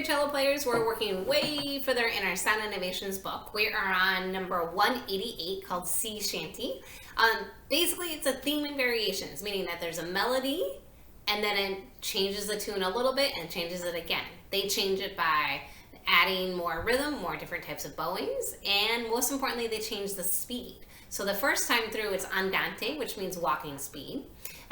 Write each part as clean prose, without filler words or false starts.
by Cello Players. We're working way further in our Sound Innovations book. We are on number 188 called Sea Shanty. Basically, it's a theme and variations, meaning that there's a melody and then it changes the tune a little bit and changes it again. They change it by adding more rhythm, more different types of bowings, and most importantly, they change the speed. So the first time through, it's andante, which means walking speed.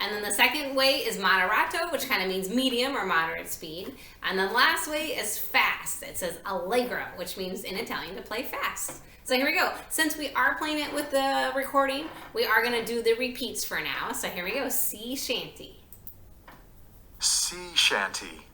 And then the second way is moderato, which kind of means medium or moderate speed. And the last way is fast. It says allegro, which means in Italian to play fast. So here we go. Since we are playing it with the recording, we are going to do the repeats for now. So here we go. Sea Shanty. Sea Shanty.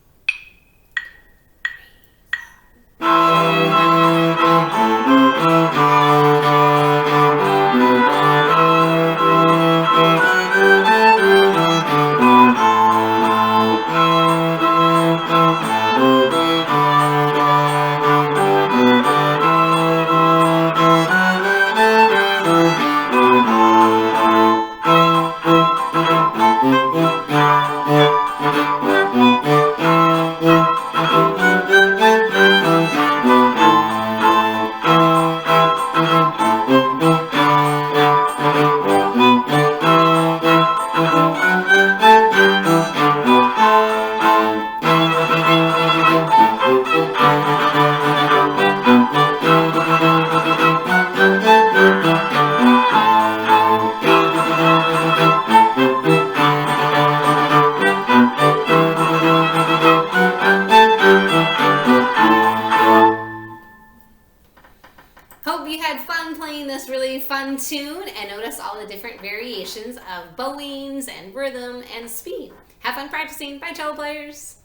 Hope you had fun playing this really fun tune and notice all the different variations of bowings and rhythm and speed. Have fun practicing. Bye, Cello Players.